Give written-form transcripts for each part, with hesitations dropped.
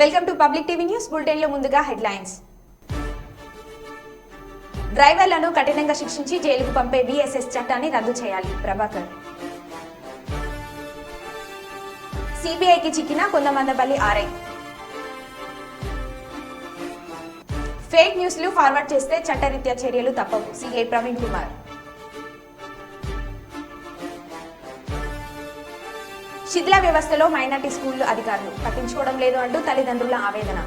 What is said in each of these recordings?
Welcome to public TV news bulletin లో ముందుగా headlines. డ్రైవర్లను కఠినంగా శిక్షించి జైలుకు పంపే విఎస్ఎస్ చట్టాన్ని రద్దు చేయాలి ప్రభాకర్. సిబిఐకి చిక్కిన కొందమందపల్లి ఆర్ఐ. ఫేక్ న్యూస్లు ఫార్వర్డ్ చేస్తే చట్టరీత్యా చర్యలు తప్పవు సిఐ ప్రవీణ్ కుమార్. శిథిల వ్యవస్థలో మైనార్టీ స్కూళ్లు అధికారులు పట్టించుకోవడం లేదు అంటూ తల్లిదండ్రుల ఆవేదన.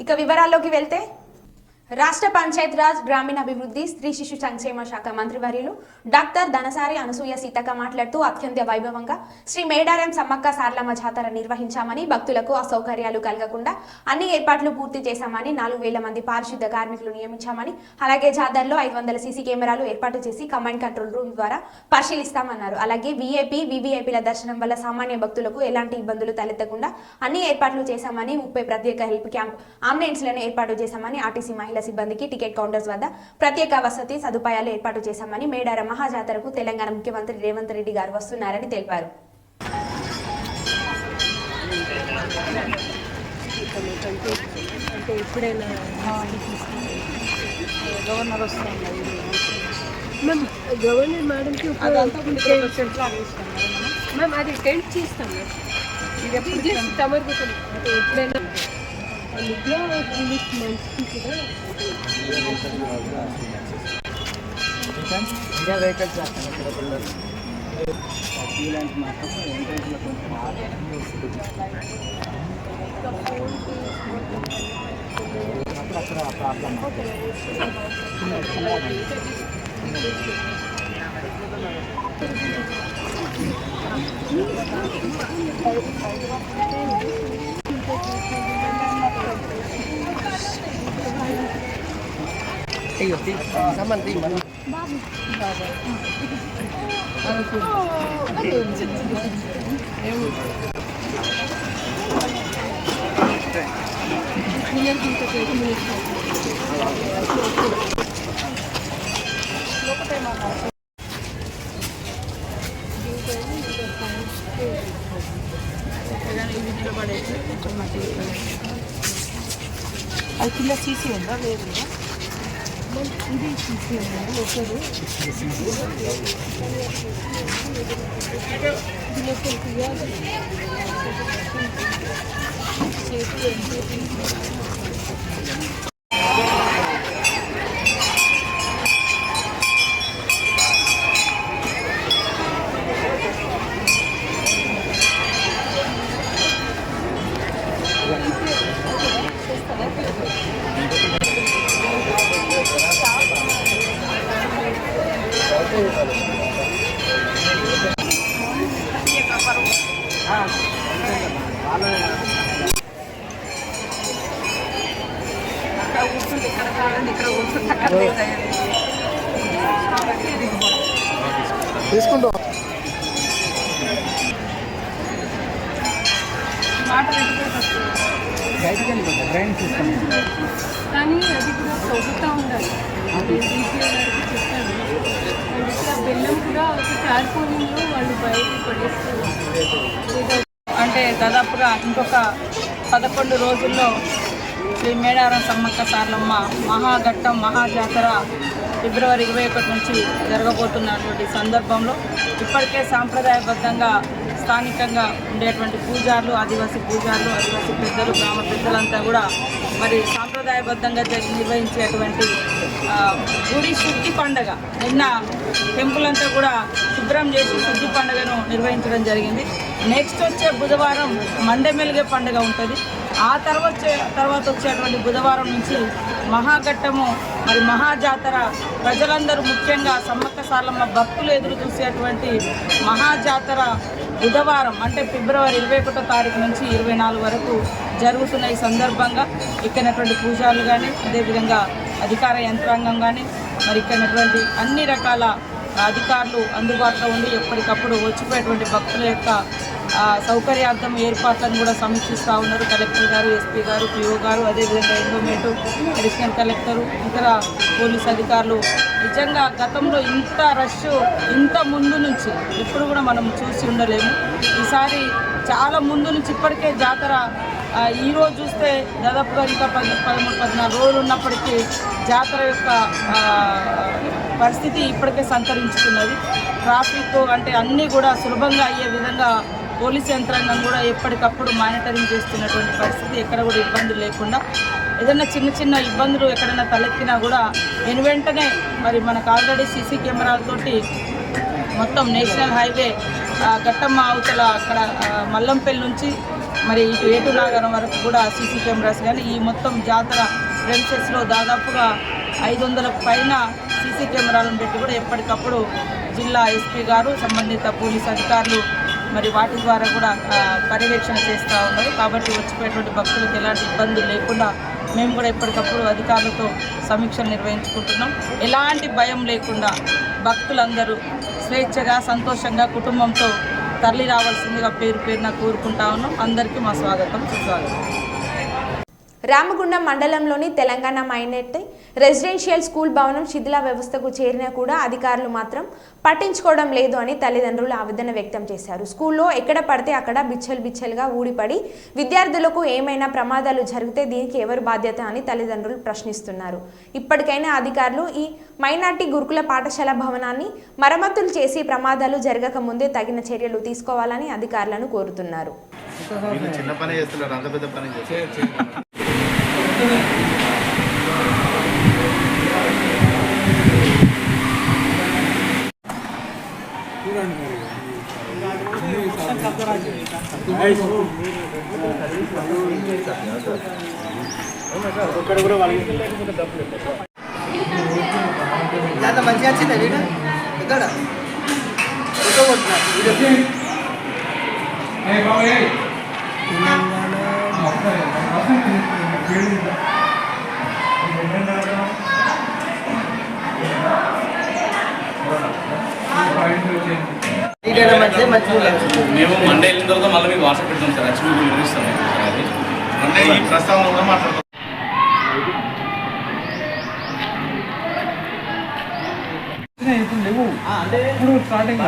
ఇక వివరాల్లోకి వెళ్తే రాష్ట్ర పంచాయతీరాజ్ గ్రామీణాభివృద్ధి స్త్రీ శిశు సంక్షేమ శాఖ మంత్రివర్యులు డాక్టర్ ధనసారి అనసూయ సీతక్క మాట్లాడుతూ అత్యంత వైభవంగా శ్రీ మేడారం సమ్మక్క సారలమ్మ జాతర నిర్వహించామని, భక్తులకు అసౌకర్యాలు కలగకుండా అన్ని ఏర్పాట్లు పూర్తి చేశామని, 4000 మంది పారిశుద్ధ కార్మికులు నియమించామని, అలాగే జాతరలో 500 సీసీ కెమెరాలు ఏర్పాటు చేసి కమాండ్ కంట్రోల్ రూమ్ ద్వారా పరిశీలిస్తామన్నారు. అలాగే వీఐపీ, వీవీఐపీల దర్శనం వల్ల సామాన్య భక్తులకు ఎలాంటి ఇబ్బందులు తలెత్తకుండా అన్ని ఏర్పాట్లు చేశామని, 30 ప్రత్యేక హెల్ప్ క్యాంప్ అంబులెన్స్లను ఏర్పాటు చేశామని, ఆర్టీసీ మహిళా సిబ్బందికి టికెట్ కౌంటర్స్ వద్ద ప్రత్యేక వసతి సదుపాయాలు ఏర్పాటు చేశామని, మేడారం మహాజాతరకు తెలంగాణ ముఖ్యమంత్రి రేవంత్ రెడ్డి గారు వస్తున్నారని తెలిపారు. గవర్నర్ మేడంకి మ్యామ్ అది టెంట్ చేస్తాం తమరు ఎప్పుడైనా ఇంకా వెహికల్స్ అక్కడ ప్రాబ్లం సంబంధి అది కింద సీసీ ఉందా లేదు ఇది సీసీ ఉందండి ఒకరు తీసుకుంటాం కానీ అది కూడా చదువుతూ ఉండాలి. చెప్పాను ఇక్కడ బెల్లం కూడా ఒక చార్పోలింగ్లో వాళ్ళు బయటకు పడేస్తారు. అంటే దాదాపుగా ఇంకొక 11 రోజుల్లో శ్రీ మేడారం సమ్మక్క సారలమ్మ మహాఘట్టం మహాజాతర ఫిబ్రవరి 21 నుంచి జరగబోతున్నటువంటి సందర్భంలో ఇప్పటికే సాంప్రదాయబద్ధంగా స్థానికంగా ఉండేటువంటి పూజారులు, ఆదివాసీ పెద్దలు, గ్రామ పెద్దలంతా కూడా మరి సాంప్రదాయబద్ధంగా నిర్వహించేటువంటి గుడి శుద్ధి పండుగ నిన్న టెంపుల్ అంతా కూడా శుభ్రం చేసి శుద్ధి పండుగను నిర్వహించడం జరిగింది. నెక్స్ట్ వచ్చే బుధవారం మండమెలిగే పండుగ ఉంటుంది. ఆ తర్వాత వచ్చేటువంటి బుధవారం నుంచి మహాఘట్టము మరి మహాజాతర ప్రజలందరూ ముఖ్యంగా సమ్మక్క సారలమ్మ భక్తులు ఎదురు చూసేటువంటి మహాజాతర బుధవారం అంటే ఫిబ్రవరి 21వ తారీఖు నుంచి 24 వరకు జరుగుతున్న ఈ సందర్భంగా ఇక్కడటువంటి పూజారులు కానీ, అదేవిధంగా అధికార యంత్రాంగం కానీ, మరి ఇక్కడటువంటి అన్ని రకాల అధికారులు అందుబాటులో ఉండి ఎప్పటికప్పుడు వచ్చిపోయేటువంటి భక్తుల యొక్క సౌకర్యార్థం ఏర్పాట్లను కూడా సమీక్షిస్తూ ఉన్నారు. కలెక్టర్ గారు, ఎస్పీ గారు, పిఓ గారు, అదేవిధంగా ఎన్విరాన్మెంట్ అడిషనల్ కలెక్టరు, ఇతర పోలీస్ అధికారులు. నిజంగా గతంలో ఇంత రష్ ఇంత ముందు నుంచి ఎప్పుడు కూడా మనం చూసి ఉండలేము. ఈ ఈసారి చాలా ముందు నుంచి ఇప్పటికే జాతర ఈరోజు చూస్తే దాదాపుగా ఇంకా 13-14 రోజులు ఉన్నప్పటికీ జాతర యొక్క పరిస్థితి ఇప్పటికే సంతరించుకున్నది. ట్రాఫిక్ అంటే అన్నీ కూడా సులభంగా అయ్యే విధంగా పోలీస్ యంత్రాంగం కూడా ఎప్పటికప్పుడు మానిటరింగ్ చేస్తున్నటువంటి పరిస్థితి, ఎక్కడ కూడా ఇబ్బందులు లేకుండా. ఏదైనా చిన్న ఇబ్బందులు ఎక్కడైనా తలెత్తినా కూడా వెంటనే మరి మనకు ఆల్రెడీ సీసీ కెమెరాలతోటి మొత్తం నేషనల్ హైవే ఘట్టమ్మ అవతల అక్కడ మల్లంపల్లి నుంచి మరి ఇటు ఏటునాగరం వరకు కూడా సీసీ కెమెరాస్ కానీ ఈ మొత్తం జాతర ప్రెమిసెస్లో దాదాపుగా 500కు పైన సీసీ కెమెరాలను పెట్టి కూడా ఎప్పటికప్పుడు జిల్లా ఎస్పీ గారు సంబంధిత పోలీస్ అధికారులు మరి వాటి ద్వారా కూడా పర్యవేక్షణ చేస్తూ ఉన్నారు. కాబట్టి వచ్చిపోయేటువంటి భక్తులకు ఎలాంటి ఇబ్బందులు లేకుండా మేము కూడా ఎప్పటికప్పుడు అధికారులతో సమీక్షలు నిర్వహించుకుంటున్నాం. ఎలాంటి భయం లేకుండా భక్తులందరూ స్వేచ్ఛగా సంతోషంగా కుటుంబంతో తరలి రావాల్సిందిగా పేరున కోరుకుంటా ఉన్నాం. అందరికీ మా స్వాగతం, సుస్వాగతం. రామగుండం మండలంలోని తెలంగాణ మైనారిటీ రెసిడెన్షియల్ స్కూల్ భవనం శిథిల వ్యవస్థకు చేరినా కూడా అధికారులు మాత్రం పట్టించుకోవడం లేదు అని తల్లిదండ్రులు ఆవేదన వ్యక్తం చేశారు. స్కూల్లో ఎక్కడ పడితే అక్కడ బిచ్చలుగా ఊడిపడి విద్యార్థులకు ఏమైనా ప్రమాదాలు జరిగితే దీనికి ఎవరు బాధ్యత అని తల్లిదండ్రులు ప్రశ్నిస్తున్నారు. ఇప్పటికైనా అధికారులు ఈ మైనారిటీ గురుకుల పాఠశాల భవనాన్ని మరమ్మతులు చేసి ప్రమాదాలు జరగక ముందే తగిన చర్యలు తీసుకోవాలని అధికారులను కోరుతున్నారు. మంచిగా వచ్చిందా వీడియో ఇక్కడ మేము మండే వెళ్ళిన తర్వాత మళ్ళీ మీకు వాట్సాప్ పెడతాం సార్. యాక్చువల్లీ మీకు వివరిస్తాం అది మండే ఈ ప్రస్తావన కూడా మాట్లాడతాం. ఇప్పుడు స్టార్టింగ్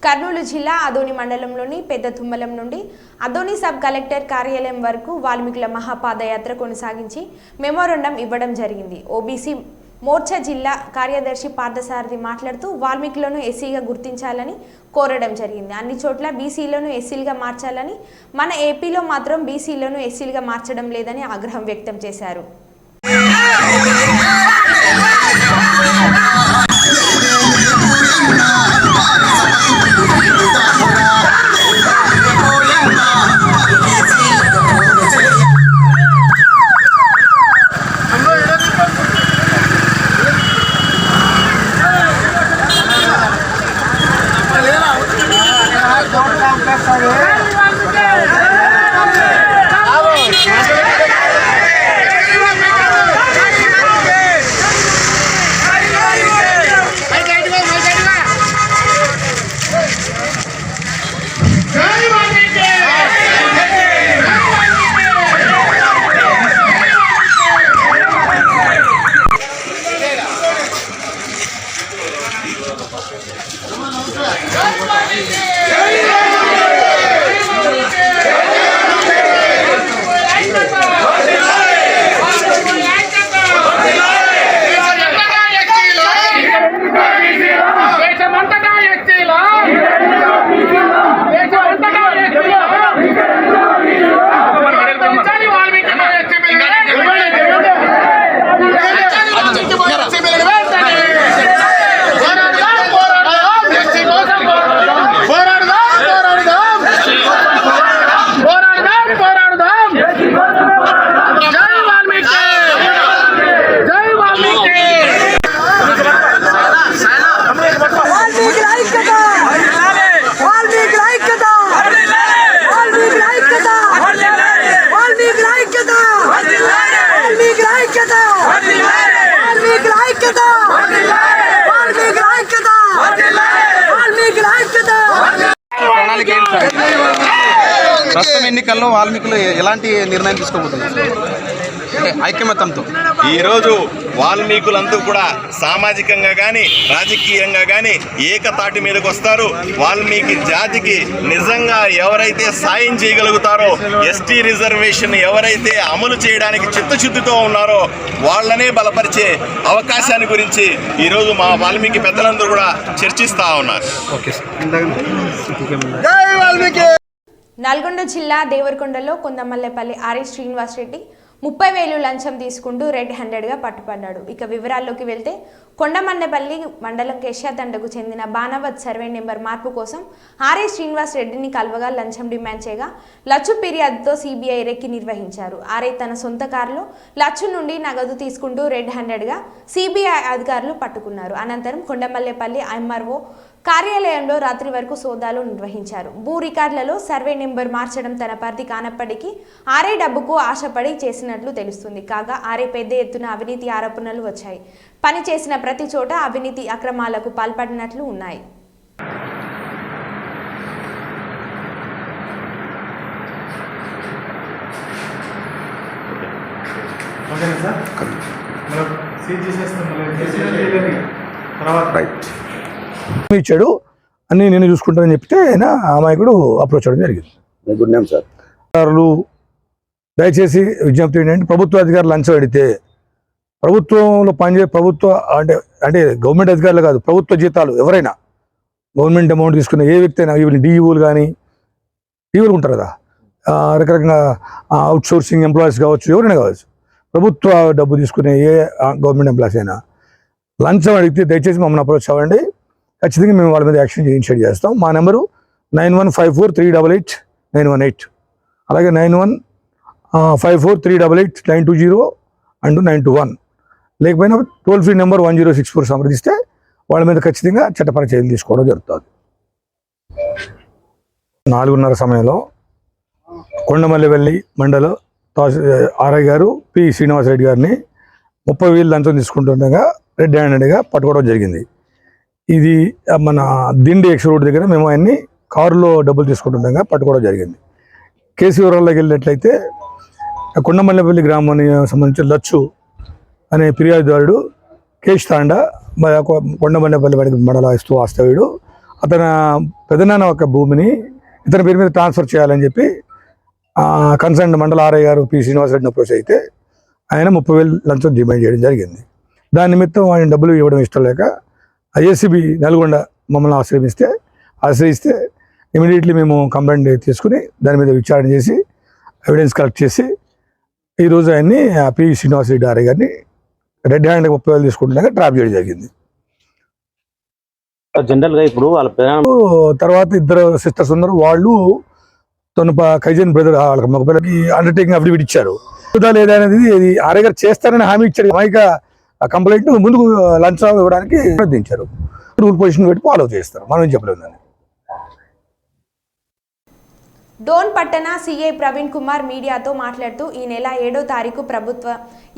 కర్నూలు జిల్లా అదోని మండలంలోని పెద్ద తుమ్మలం నుండి అదోని సబ్ కలెక్టర్ కార్యాలయం వరకు వాల్మీకుల మహాపాదయాత్ర కొనసాగించి మెమోరాండం ఇవ్వడం జరిగింది. ఓబీసీ మోర్చా జిల్లా కార్యదర్శి పార్థసారథి మాట్లాడుతూ వాల్మీకులను ఎస్సీగా గుర్తించాలని కోరడం జరిగింది. అన్ని చోట్ల బీసీలను ఎస్సీలుగా మార్చాలని, మన ఏపీలో మాత్రం బీసీలను ఎస్సీలుగా మార్చడం లేదని ఆగ్రహం వ్యక్తం చేశారు. ఐక్యత వాల్మీకుల ఐక్యత వాల్మీకుల ఐక్యత వాల్మీకుల ఐక్యత. ప్రణాళిక ఏంటి సార్? ప్రస్తుతం ఎన్నికల్లో వాల్మీకులు ఎలాంటి నిర్ణయం తీసుకోబోతున్నారు అంటే ఐకమత్యంతో? ఈరోజు వాల్మీకులందరూ కూడా సామాజికంగా కానీ రాజకీయంగా కానీ ఏకతాటి మీదకి వస్తారు. వాల్మీకి జాతికి నిజంగా ఎవరైతే సాయం చేయగలుగుతారో, ఎస్టీ రిజర్వేషన్ ఎవరైతే అమలు చేయడానికి చిత్తశుద్ధితో ఉన్నారో వాళ్ళనే బలపరిచే అవకాశాన్ని గురించి ఈరోజు మా వాల్మీకి పెద్దలందరూ కూడా చర్చిస్తూ ఉన్నారు. Okay sir. నల్గొండ జిల్లా దేవరకొండలో కొందమల్లేపల్లి ఆర్ఏ శ్రీనివాస్ రెడ్డి 30,000 లంచం తీసుకుంటూ రెడ్ హ్యాండెడ్గా పట్టుపడ్డాడు. ఇక వివరాల్లోకి వెళ్తే కొండమన్నపల్లి మండలం కేశాతండకు చెందిన బాణవత్ సర్వే నెంబర్ మార్పు కోసం ఆర్ఏ శ్రీనివాస్ రెడ్డిని కలవగా లంచం డిమాండ్ చేయగా లచ్చు ఫిర్యాదుతో సిబిఐ రెక్కి నిర్వహించారు. ఆర్ఏ తన సొంత కారులో లచ్చు నుండి నగదు తీసుకుంటూ రెడ్ హ్యాండెడ్గా సిబిఐ అధికారులు పట్టుకున్నారు. అనంతరం కొండమల్లేపల్లి ఎంఆర్ఓ కార్యాలయంలో రాత్రి వరకు సోదాలు నిర్వహించారు. భూ రికార్డులలో సర్వే నెంబర్ మార్చడం తన పరిధి కానప్పటికీ ఆర్ఏ డబ్బుకు ఆశపడి చేసినట్లు తెలుస్తుంది. కాగా ఆర్ఏ పెద్ద ఎత్తున అవినీతి ఆరోపణలు వచ్చాయి. పని చేసిన ప్రతి చోట అవినీతి అక్రమాలకు పాల్పడినట్లు ఉన్నాయి. ఇచ్చాడు అన్ని నేను చూసుకుంటానని చెప్తే ఆయన అమాయకుడు అప్రోచ్ అవ్వడం జరిగింది. అధికారులు దయచేసి విజ్ఞప్తి ఏంటంటే ప్రభుత్వ అధికారులు లంచం అడిగితే ప్రభుత్వంలో ప్రభుత్వ అంటే గవర్నమెంట్ అధికారులు కాదు, ప్రభుత్వ జీతాలు ఎవరైనా గవర్నమెంట్ అమౌంట్ తీసుకున్న ఏ వ్యక్తి అయినా, ఈవెన్ డిఈఓలు కానీ డిఈఓలు ఉంటారు కదా, రకరకాల అవుట్ సోర్సింగ్ ఎంప్లాయీస్ కావచ్చు, ఎవరైనా కావచ్చు, ప్రభుత్వ డబ్బు తీసుకునే ఏ గవర్నమెంట్ ఎంప్లాయీస్ అయినా లంచం అడిగితే దయచేసి మమ్మల్ని అప్రోచ్ అవ్వండి. ఖచ్చితంగా మేము వాళ్ళ మీద యాక్షన్ ఇనిషియేట్ చేస్తాం. మా నెంబరు 9154388918, అలాగే 9154388920 అండ్ 921, లేకపోయినా టోల్ ఫ్రీ నెంబర్ 1064 సంప్రదిస్తే వాళ్ళ మీద ఖచ్చితంగా చట్టపర చర్యలు తీసుకోవడం జరుగుతుంది. 4:30 సమయంలో కొండమల్లిపల్లి మండలం ఆర్ఐ గారు పి శ్రీనివాసరెడ్డి గారిని 30,000 లంచం తీసుకుంటుండగా రెడ్ హ్యాండెడ్గా పట్టుకోవడం జరిగింది. ఇది మన దిండి ఎక్స్ రోడ్ దగ్గర మేము ఆయన్ని కారులో డబ్బులు తీసుకుంటుండగా పట్టుకోవడం జరిగింది. కేసు వివరాల్లోకి వెళ్ళినట్లయితే కొండమల్లిపల్లి గ్రామానికి సంబంధించిన లచ్చు అనే ఫిర్యాదుదారుడు కేశ్ తాండా కొండమల్లిపల్లి మండల వాస్తవ్యుడు. అతని పెదనాన్న ఒక భూమిని ఇతని పేరు మీద ట్రాన్స్ఫర్ చేయాలని చెప్పి కన్సర్న్ మండల ఆర్ఐ గారు పి శ్రీనివాసరెడ్డిని అప్రోచ్ అయితే ఆయన 30,000 లంచం డిమాండ్ చేయడం జరిగింది. దాని నిమిత్తం ఆయన డబ్బులు ఇవ్వడం ఇష్టం లేక ఐఎస్సిబి నల్గొండ మమ్మల్ని ఆశ్రయిస్తే ఇమీడియట్లీ మేము కంప్లైంట్ తీసుకుని దాని మీద విచారణ చేసి ఎవిడెన్స్ కలెక్ట్ చేసి ఈరోజు ఆయన్ని పి శ్రీనివాసరెడ్డి ఆర్ఐ గారిని రెడ్ హ్యాండ్ 30,000 తీసుకుంటున్నాక ట్రాప్ చేయడం జరిగింది. జనరల్గా ఇప్పుడు వాళ్ళ తర్వాత ఇద్దరు సిస్టర్స్ ఉన్నారు, వాళ్ళు తను కైజన్ బ్రదర్ వాళ్ళకి మగ పిల్లకి అండర్టేకింగ్ అఫిడవిట్ ఇచ్చారు. లేదా అనేది ఆర్ఐ గారు చేస్తారని హామీ ఇచ్చాడు. అమాయక కంప్లైంట్ ముందుకు లంచం ఇవ్వడానికి ప్రయత్నించారు. రూల్ పొజిషన్ పెట్టి ఫాలో చేస్తారు, మనం ఏం చెప్పలేదు. డోన్ పట్టణ సిఐ ప్రవీణ్ కుమార్ మీడియాతో మాట్లాడుతూ ఈ నెల 7వ తారీఖు ప్రభుత్వ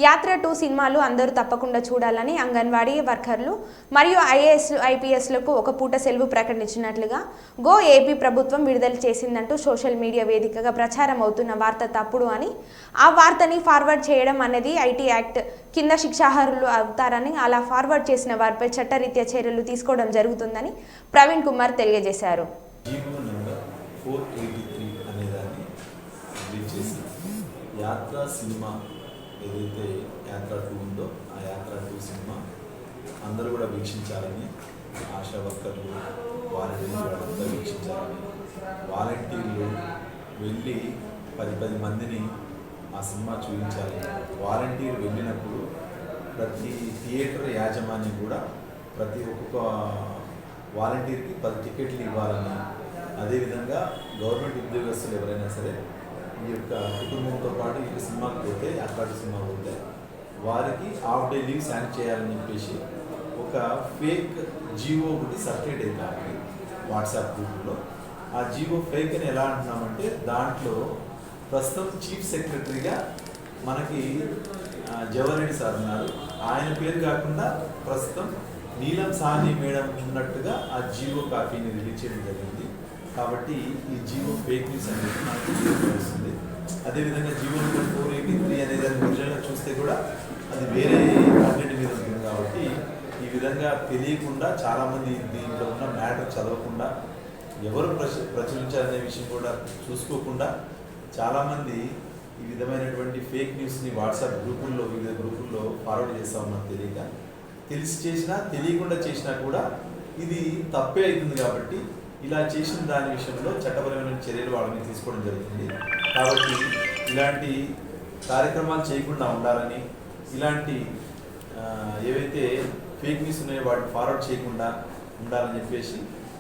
యాత్ర 2 సినిమాలు అందరూ తప్పకుండా చూడాలని అంగన్వాడీ వర్కర్లు మరియు ఐఏఎస్ ఐపీఎస్లకు ఒక పూట సెలవు ప్రకటించినట్లుగా గో ఏపీ ప్రభుత్వం విడుదల చేసిందంటూ సోషల్ మీడియా వేదికగా ప్రచారం అవుతున్న వార్త తప్పుడు అని, ఆ వార్తని ఫార్వర్డ్ చేయడం అనేది ఐటీ యాక్ట్ కింద శిక్షార్హులు అవుతారని, అలా ఫార్వర్డ్ చేసిన వారిపై చట్టరీత్యా చర్యలు తీసుకోవడం జరుగుతుందని ప్రవీణ్ కుమార్ తెలియజేశారు. 483 అనేదాన్ని రిలీజ్ చేసి యాత్ర సినిమా ఏదైతే యాత్ర 2 ఉందో ఆ యాత్ర 2 సినిమా అందరూ కూడా వీక్షించాలని, ఆశా వర్కర్లు వాలంటీర్లు వాళ్ళంతా వీక్షించాలని, వాలంటీర్లు వెళ్ళి 10 మందిని ఆ సినిమా చూపించాలి. వాలంటీర్ వెళ్ళినప్పుడు ప్రతి థియేటర్ యాజమాన్యం కూడా ప్రతి ఒక్కొక్క వాలంటీర్కి 10 టికెట్లు ఇవ్వాలని, అదేవిధంగా గవర్నమెంట్ ఉద్యోగస్తులు ఎవరైనా సరే ఈ యొక్క కుటుంబంతో పాటు ఈ సినిమాకి పోతే యాత్ర సినిమా పోతే వారికి హాఫ్ డే లీవ్ శాంక్షన్ చేయాలని చెప్పేసి ఒక ఫేక్ జీవో ఒకటి సర్క్యులేట్ అవుతుంది వాట్సాప్ గ్రూప్లో. ఆ జీవో ఫేక్ అని ఎలా అంటున్నామంటే దాంట్లో ప్రస్తుతం చీఫ్ సెక్రటరీగా మనకి జవహర్ సార్ ఉన్నారు. ఆయన పేరు కాకుండా ప్రస్తుతం నీలం సాహ్ని మేడం ఉన్నట్టుగా ఆ జీవో కాపీని రిలీజ్ చేయడం జరిగింది. కాబట్టి ఈ జీవో ఫేక్ న్యూస్ అనేది మనకు తెలుస్తుంది. అదేవిధంగా జీవో నెంబర్ 483 అనేది ఒరిజినల్గా చూస్తే కూడా అది వేరే కంటెంట్ మీద ఉంటుంది. కాబట్టి ఈ విధంగా తెలియకుండా చాలామంది దీంట్లో ఉన్న మ్యాటర్ చదవకుండా ఎవరు ప్రచురించాలనే విషయం కూడా చూసుకోకుండా చాలామంది ఈ విధమైనటువంటి ఫేక్ న్యూస్ని వాట్సాప్ గ్రూపుల్లో వివిధ గ్రూపుల్లో ఫార్వర్డ్ చేస్తూ ఉన్నాం. తెలిసి చేసినా తెలియకుండా చేసినా కూడా ఇది తప్పే అవుతుంది. కాబట్టి ఇలా చేసిన దాని విషయంలో చట్టపరమైన చర్యలు వాళ్ళ మీద తీసుకోవడం జరుగుతుంది. కాబట్టి ఇలాంటి కార్యక్రమాలు చేయకుండా ఉండాలని, ఇలాంటి ఏవైతే ఫేక్ న్యూస్ ఉన్నాయో వాటిని ఫార్వర్డ్ చేయకుండా ఉండాలని చెప్పేసి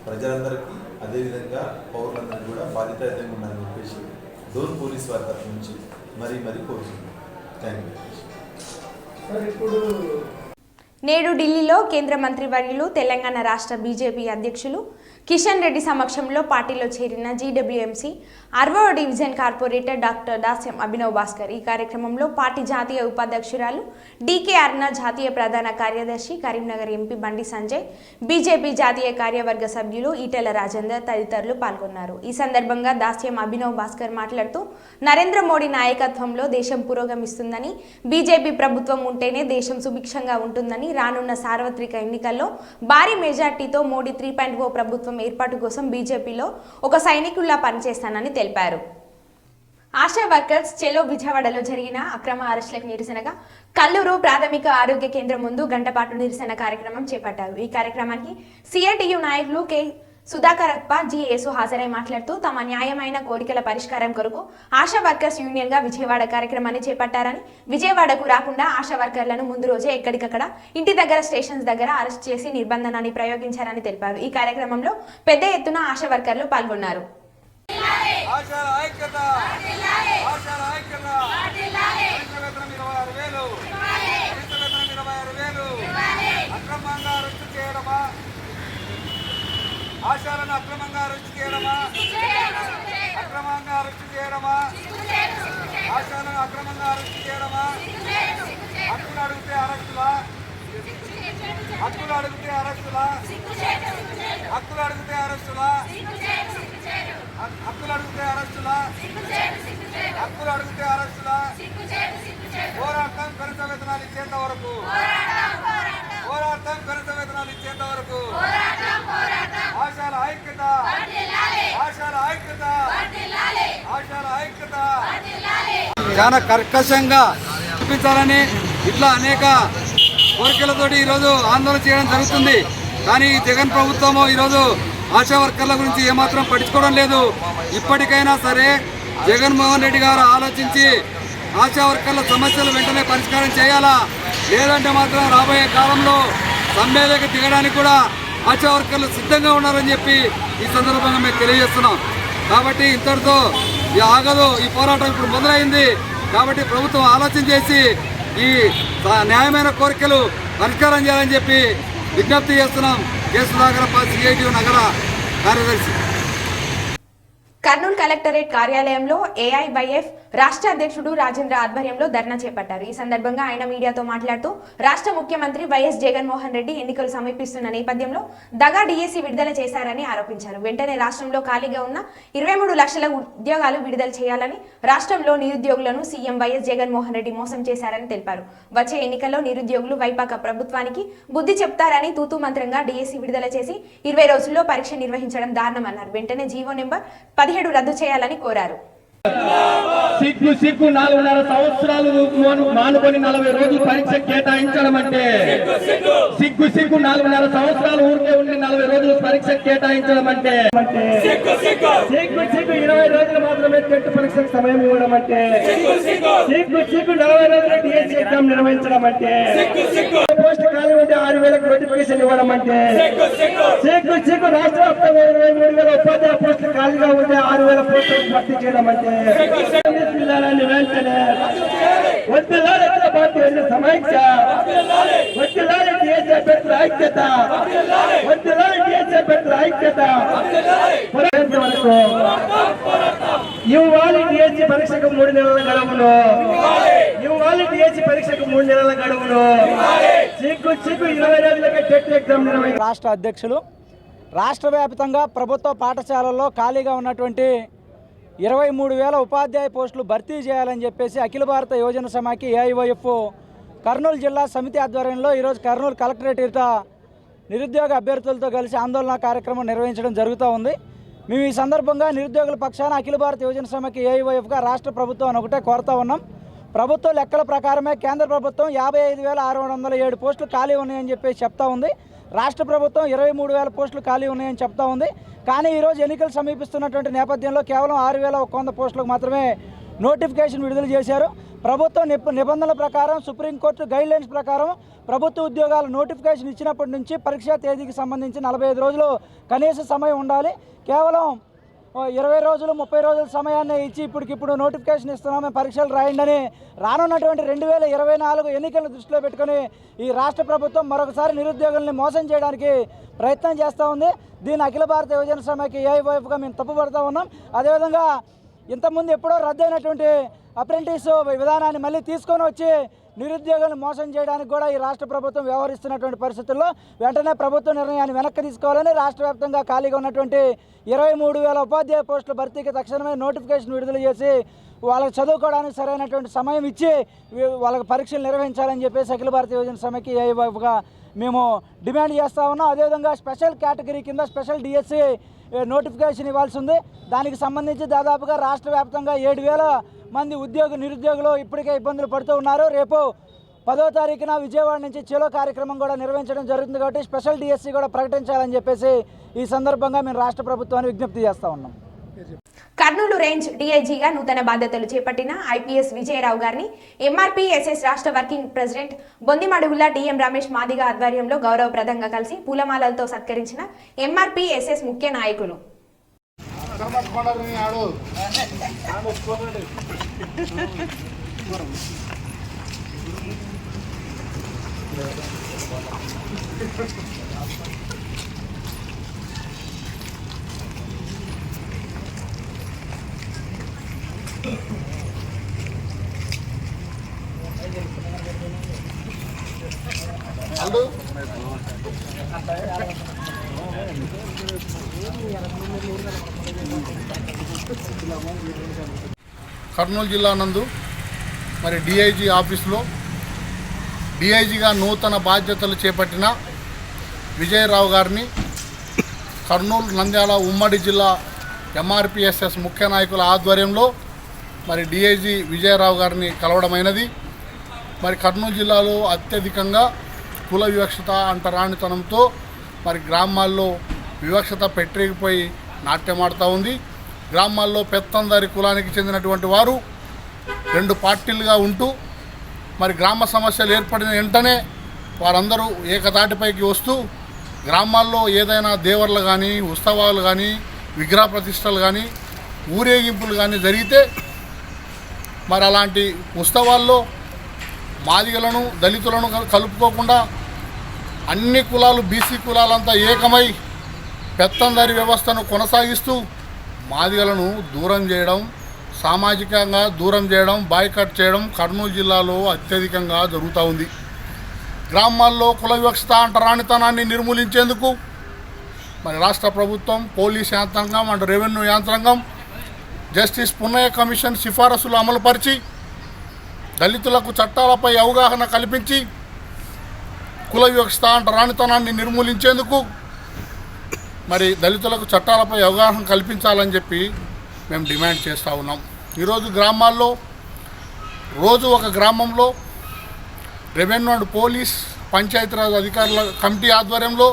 ప్రజలందరికీ అదేవిధంగా పౌరులందరికీ కూడా బాధ్యతాయుతంగా ఉండాలని చెప్పేసి డోన్ పోలీస్ వారి తరఫు నుంచి మరీ కోరుతున్నాం. Thank you. నేడు ఢిల్లీలో కేంద్ర మంత్రివర్యులు తెలంగాణ రాష్ట్ర బీజేపీ అధ్యక్షులు కిషన్ రెడ్డి సమక్షంలో పార్టీలో చేరిన జీడబ్ల్యూఎంసీ 60వ డివిజన్ కార్పొరేటర్ డాక్టర్ దాస్యం అభినవ్ భాస్కర్. ఈ కార్యక్రమంలో పార్టీ జాతీయ ఉపాధ్యక్షురాలు డీకే అరుణ, జాతీయ ప్రధాన కార్యదర్శి కరీంనగర్ ఎంపీ బండి సంజయ్, బీజేపీ జాతీయ కార్యవర్గ సభ్యులు ఈటెల రాజేందర్ తదితరులు పాల్గొన్నారు. ఈ సందర్భంగా దాస్యం అభినవ్ భాస్కర్ మాట్లాడుతూ నరేంద్ర మోడీ నాయకత్వంలో దేశం పురోగమిస్తుందని, బీజేపీ ప్రభుత్వం ఉంటేనే దేశం సుభిక్షంగా ఉంటుందని, రానున్న సార్వత్రిక ఎన్నికల్లో భారీ మెజార్టీతో మోడీ 3.0 ప్రభుత్వం ఏర్పాటు కోసం బీజేపీలో ఒక సైనికుల్లా పనిచేస్తానని తెలిపారు. ఆశా వర్కర్స్ చెలో విజయవాడలో జరిగిన అక్రమ అరెస్టులకు నిరసనగా కల్లూరు ప్రాథమిక ఆరోగ్య కేంద్రం ముందు గంటపాటు నిరసన కార్యక్రమం చేపట్టారు. ఈ కార్యక్రమానికి సిఐటియు నాయకులు కె సుధాకరప్ప, జి యేసు హాజరై మాట్లాడుతూ తమ న్యాయమైన కోరికల పరిష్కారం కొరకు ఆశా వర్కర్స్ యూనియన్ గా విజయవాడ కార్యక్రమాన్ని చేపట్టారని, విజయవాడకు రాకుండా ఆశా వర్కర్లను ముందు రోజే ఎక్కడికక్కడ ఇంటి దగ్గర స్టేషన్స్ దగ్గర అరెస్ట్ చేసి నిర్బంధనాన్ని ప్రయోగించారని తెలిపారు. ఈ కార్యక్రమంలో పెద్ద ఎత్తున ఆశా వర్కర్లు పాల్గొన్నారు. ఆశాలను అక్రమంగా అరెస్ట్ చేయడమా, ఆశాలను అక్రమంగా అరెస్ట్ చేయడమా, హక్కులు అడిగితే అరెస్టులా, హక్కులు అడిగితే అరెస్టులా, హక్కులు అడిగితే అరెస్టులా, హక్కులు అడిగితే అరెస్టులా, హక్కులు అడిగితే అరెస్టులా. పోరాటం కనీస వేతనాలు ఇచ్చేంత వరకు, పోరాటం కనీస వేతనాలు ఇచ్చేంత వరకు ఆశాల ఐక్యత, ఆశాల ఐక్యత, ఆశాల ఐక్యత. చాలా కర్కశంగా చూపించాలని ఇట్లా అనేక కోరికలతోటి ఈరోజు ఆందోళన చేయడం జరుగుతుంది. కానీ జగన్ ప్రభుత్వము ఈరోజు ఆశా వర్కర్ల గురించి ఏమాత్రం పట్టించుకోవడం లేదు. ఇప్పటికైనా సరే జగన్మోహన్ రెడ్డి గారు ఆలోచించి ఆశా వర్కర్ల సమస్యలు వెంటనే పరిష్కారం చేయాలా, లేదంటే మాత్రం రాబోయే కాలంలో సమ్మెలోకి దిగడానికి కూడా ఆశా వర్కర్లు సిద్ధంగా ఉన్నారని చెప్పి ఈ సందర్భంగా మేము తెలియజేస్తున్నాం. కాబట్టి ఇంతటితో ఆగదు, ఈ పోరాటం ఇప్పుడు మొదలైంది. కాబట్టి ప్రభుత్వం ఆలోచన చేసి ఈ న్యాయమైన కోరికలు పరిష్కారం చేయాలని చెప్పి విజ్ఞప్తి చేస్తున్నాం. కె సుధాకరప్ప, సిఐటియు నగర కార్యదర్శి. కర్నూలు కలెక్టరేట్ కార్యాలయంలో ఏఐవైఎఫ్ రాష్ట్ర అధ్యక్షుడు రాజేంద్ర ఆధ్వర్యంలో ధర్నా చేపట్టారు. ఈ సందర్భంగా ఆయన మీడియాతో మాట్లాడుతూ రాష్ట్ర ముఖ్యమంత్రి వైఎస్ జగన్మోహన్ రెడ్డి ఎన్నికలు సమీపిస్తున్న నేపథ్యంలో దగా డిఎస్సి విడుదల చేశారని ఆరోపించారు. వెంటనే రాష్ట్రంలో ఖాళీగా ఉన్న 23 లక్షల ఉద్యోగాలు విడుదల చేయాలని, రాష్ట్రంలో నిరుద్యోగులను సీఎం వైఎస్ జగన్మోహన్ రెడ్డి మోసం చేశారని తెలిపారు. వచ్చే ఎన్నికల్లో నిరుద్యోగులు వైపాక ప్రభుత్వానికి బుద్ధి చెప్తారని తూతూ మంత్రంగా డిఎస్సి విడుదల చేసి 20 రోజుల్లో పరీక్ష నిర్వహించడం దారుణమన్నారు. వెంటనే జీవో నెంబర్ 17 రద్దు చేయాలని కోరారు. సిగ్గు 4.5 సంవత్సరాలు మానుకొని 40 రోజులు పరీక్ష కేటాయించడం అంటే, సిగ్గు 4.5 సంవత్సరాలు ఊరికే ఉండి 40 రోజులు పరీక్ష కేటాయించడం అంటే, సిగ్గు 20 రోజులు మాత్రమే టెట్ పరీక్షకు సమయం ఇవ్వడం అంటే, సిగ్గు 40 రోజులు డిఎస్సీ ఎగ్జామ్ నిర్వహించడం అంటే, పోస్ట్ ఖాళీ ఉంటే 6,000 నోటిఫికేషన్ ఇవ్వడం అంటే, సిగ్గు రాష్ట్ర వ్యాప్తంగా 23,000 ఉపాధ్యాయ పోస్టులు ఖాళీగా ఉంటే 6,000 పోస్టులు భర్తీ చేయడం అంటే, వెంటనే వద్దులాలి భారతీయ సమైక్య, వద్దులాలి డిఎస్సీ అభ్యర్థుల ఐక్యత, వద్దులాలి డిఎస్సీ అభ్యర్థుల ఐక్యత. వరకు ఇవ్వాలి డిఎస్సీ పరీక్షకు 3 నెలల గడువును, ఇవ్వాలి డిఎస్సి పరీక్షకు 3 నెలల గడువును. సిగ్గు 20 రోజులకే టెట్ ఎగ్జామ్ నిర్వహించారు. రాష్ట్ర అధ్యక్షులు రాష్ట్ర వ్యాప్తంగా ప్రభుత్వ పాఠశాలల్లో ఖాళీగా ఉన్నటువంటి 23,000 ఉపాధ్యాయ పోస్టులు భర్తీ చేయాలని చెప్పేసి అఖిల భారత యువజన సమాఖ్య ఏఐవైఎఫ్ కర్నూలు జిల్లా సమితి ఆధ్వర్యంలో ఈరోజు కర్నూలు కలెక్టరేట్ ఎదుట నిరుద్యోగ అభ్యర్థులతో కలిసి ఆందోళన కార్యక్రమం నిర్వహించడం జరుగుతూ ఉంది. మేము ఈ సందర్భంగా నిరుద్యోగుల పక్షాన అఖిల భారత యువజన సమాఖ్య ఏఐవైఎఫ్గా రాష్ట్ర ప్రభుత్వం ఒకటే కోరుతా ఉన్నాం. ప్రభుత్వ లెక్కల ప్రకారమే కేంద్ర ప్రభుత్వం 55,607 పోస్టులు ఖాళీ ఉన్నాయని చెప్పేసి చెప్తా ఉంది. రాష్ట్ర ప్రభుత్వం 23,000 పోస్టులు ఖాళీ ఉన్నాయని చెప్తా ఉంది. కానీ ఈరోజు ఎన్నికలు సమీపిస్తున్నటువంటి నేపథ్యంలో కేవలం 6,100 పోస్టులకు మాత్రమే నోటిఫికేషన్ విడుదల చేశారు. ప్రభుత్వం నిబంధనల ప్రకారం సుప్రీంకోర్టు గైడ్లైన్స్ ప్రకారం ప్రభుత్వ ఉద్యోగాల నోటిఫికేషన్ ఇచ్చినప్పటి నుంచి పరీక్షా తేదీకి సంబంధించి 45 రోజులు కనీస సమయం ఉండాలి. కేవలం 20 రోజులు 30 రోజుల సమయాన్ని ఇచ్చి ఇప్పటికిప్పుడు నోటిఫికేషన్ ఇస్తున్నాము, పరీక్షలు రాయండి అని రానున్నటువంటి 2024 ఎన్నికలను దృష్టిలో పెట్టుకుని ఈ రాష్ట్ర ప్రభుత్వం మరొకసారి నిరుద్యోగుల్ని మోసం చేయడానికి ప్రయత్నం చేస్తూ ఉంది. దీన్ని అఖిల భారత యువజన సమాఖ్య ఏఐవైఎఫ్గా మేము తప్పుపడుతూ ఉన్నాం. అదేవిధంగా ఇంతకుముందు ఎప్పుడో రద్దయినటువంటి అప్రెంటిస్ విధానాన్ని మళ్ళీ తీసుకొని వచ్చి నిరుద్యోగులను మోసం చేయడానికి కూడా ఈ రాష్ట్ర ప్రభుత్వం వ్యవహరిస్తున్నటువంటి పరిస్థితుల్లో వెంటనే ప్రభుత్వ నిర్ణయాన్ని వెనక్కి తీసుకోవాలని రాష్ట్ర వ్యాప్తంగా ఖాళీగా ఉన్నటువంటి 23,000 ఉపాధ్యాయ పోస్టుల భర్తీకి తక్షణమే నోటిఫికేషన్ విడుదల చేసి వాళ్ళకి చదువుకోవడానికి సరైనటువంటి సమయం ఇచ్చి వాళ్ళకి పరీక్షలు నిర్వహించాలని చెప్పేసి అఖిల భారత యువజన సమాఖ్య ఏఐవైఎఫ్గా మేము డిమాండ్ చేస్తూ ఉన్నాం. అదేవిధంగా స్పెషల్ కేటగిరీ కింద స్పెషల్ డిఎస్సి నోటిఫికేషన్ ఇవ్వాల్సి ఉంది. దానికి సంబంధించి దాదాపుగా రాష్ట్ర వ్యాప్తంగా 7,000 మంది నిరుద్యోగులు ఇప్పటికే ఇబ్బందులు పడుతూ ఉన్నారు. రేపు 10వ తారీఖున విజయవాడ నుంచి చెలో కార్యక్రమం కూడా నిర్వహించడం జరుగుతుంది. కాబట్టి స్పెషల్ డిఎస్సి కూడా ప్రకటించాలని చెప్పేసి ఈ సందర్భంగా మేము రాష్ట్ర ప్రభుత్వాన్ని విజ్ఞప్తి చేస్తూ ఉన్నాం. కర్నూలు రేంజ్ డీఐజీగా నూతన బాధ్యతలు చేపట్టిన ఐపీఎస్ విజయరావు గారిని ఎంఆర్పీఎస్ఎస్ రాష్ట్ర working president Bondimadugula DM Ramesh Madiga ఆధ్వర్యంలో గౌరవప్రదంగా కలిసి పూలమాలలతో సత్కరించిన ఎంఆర్పీఎస్ఎస్ ముఖ్య నాయకులు. కర్నూలు జిల్లా నందు మరి డిఐజీ ఆఫీసులో డిఐజీగా నూతన బాధ్యతలు చేపట్టిన విజయరావు గారిని కర్నూలు నంద్యాల ఉమ్మడి జిల్లా ఎంఆర్పిఎస్ఎస్ ముఖ్య నాయకుల ఆధ్వర్యంలో మరి డిఐజీ విజయరావు గారిని కలవడమైనది. మరి కర్నూలు జిల్లాలో అత్యధికంగా కుల వివక్షత అంటరానితనంతో మరి గ్రామాల్లో వివక్షత పెట్టేగిపోయి నాట్యమాడుతూ ఉంది. గ్రామాల్లో పెత్తందారి కులానికి చెందినటువంటి వారు 2 పార్టీలుగా ఉంటూ మరి గ్రామ సమస్యలు ఏర్పడిన వెంటనే వారందరూ ఏకతాటిపైకి వస్తూ గ్రామాల్లో ఏదైనా దేవర్లు కానీ ఉత్సవాలు కానీ విగ్రహ ప్రతిష్టలు కానీ ఊరేగింపులు కానీ జరిగితే మరి అలాంటి ఉత్సవాల్లో మాదిగలను దళితులను కలుపుకోకుండా అన్ని కులాలు బీసీ కులాలంతా ఏకమై పెత్తందారి వ్యవస్థను కొనసాగిస్తూ మాదిగలను దూరం చేయడం, సామాజికంగా దూరం చేయడం, బాయ్కట్ చేయడం కర్నూలు జిల్లాలో అత్యధికంగా జరుగుతూ ఉంది. గ్రామాల్లో కుల వివక్షత అంటరానితనాన్ని నిర్మూలించేందుకు మరి రాష్ట్ర ప్రభుత్వం, పోలీస్ యంత్రాంగం అండ్ రెవెన్యూ యంత్రాంగం జస్టిస్ పున్నయ్య కమిషన్ సిఫారసులు అమలుపరిచి దళితులకు చట్టాలపై అవగాహన కల్పించి కుల వివక్షత అంటరానితనాన్ని నిర్మూలించేందుకు మరి దళితులకు చట్టాలపై అవగాహన కల్పించాలని చెప్పి మేము డిమాండ్ చేస్తూ ఉన్నాం. ఈరోజు గ్రామాల్లో రోజు ఒక గ్రామంలో రెవెన్యూ అండ్ పోలీస్ పంచాయతీరాజ్ అధికారుల కమిటీ ఆధ్వర్యంలో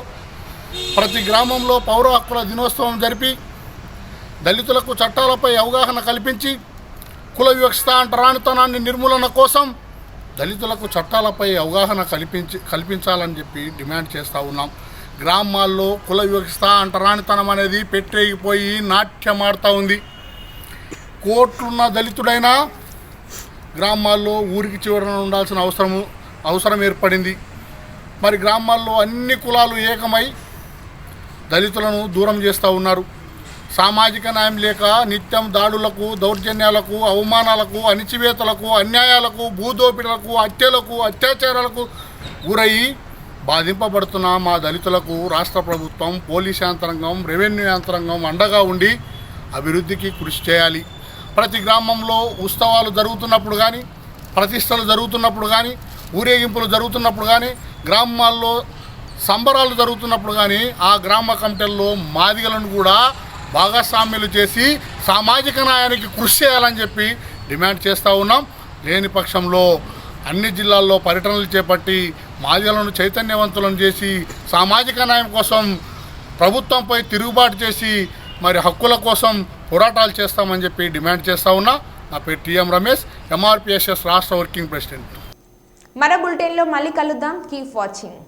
ప్రతి గ్రామంలో పౌర హక్కుల దినోత్సవం జరిపి దళితులకు చట్టాలపై అవగాహన కల్పించి కుల వివక్షత అంటరానితనాన్ని నిర్మూలన కోసం దళితులకు చట్టాలపై అవగాహన కల్పించాలని చెప్పి డిమాండ్ చేస్తూ ఉన్నాం. గ్రామాల్లో కుల వివక్షత అంటరానితనం అనేది పెట్టేగిపోయి నాట్యమాడుతూ ఉంది. కోట్లున్న దళితుడైనా గ్రామాల్లో ఊరికి చివరన ఉండాల్సిన అవసరం ఏర్పడింది. మరి గ్రామాల్లో అన్ని కులాలు ఏకమై దళితులను దూరం చేస్తూ ఉన్నారు. సామాజిక న్యాయం లేక నిత్యం దాడులకు, దౌర్జన్యాలకు, అవమానాలకు, అణిచివేతలకు, అన్యాయాలకు, భూదోపిడలకు, హత్యలకు, అత్యాచారాలకు గురయ్యి బాధింపబడుతున్న మా దళితులకు రాష్ట్ర ప్రభుత్వం, పోలీస్ యంత్రాంగం, రెవెన్యూ యంత్రాంగం అండగా ఉండి అభివృద్ధికి కృషి చేయాలి. ప్రతి గ్రామంలో ఉత్సవాలు జరుగుతున్నప్పుడు కానీ, ప్రతిష్టలు జరుగుతున్నప్పుడు కానీ, ఊరేగింపులు జరుగుతున్నప్పుడు కానీ, గ్రామాల్లో సంబరాలు జరుగుతున్నప్పుడు కానీ ఆ గ్రామ కమిటీల్లో మాదిగలను కూడా భాగస్వామ్యులు చేసి సామాజిక న్యాయానికి కృషి చేయాలని చెప్పి డిమాండ్ చేస్తూ ఉన్నాం. లేని పక్షంలో అన్ని జిల్లాల్లో పర్యటనలు చేపట్టి మాదిగలను చైతన్యవంతులను చేసి సామాజిక న్యాయం కోసం ప్రభుత్వంపై తిరుగుబాటు చేసి మరి హక్కుల కోసం పోరాటాలు చేస్తామని చెప్పి డిమాండ్ చేస్తూ ఉన్నా. నా పేరు టీఎం రమేష్, ఎంఆర్పిఎస్ఎస్ రాష్ట్ర వర్కింగ్ ప్రెసిడెంట్. మరో బులెటిన్లో మళ్ళీ కలుద్దాం. Keep watching.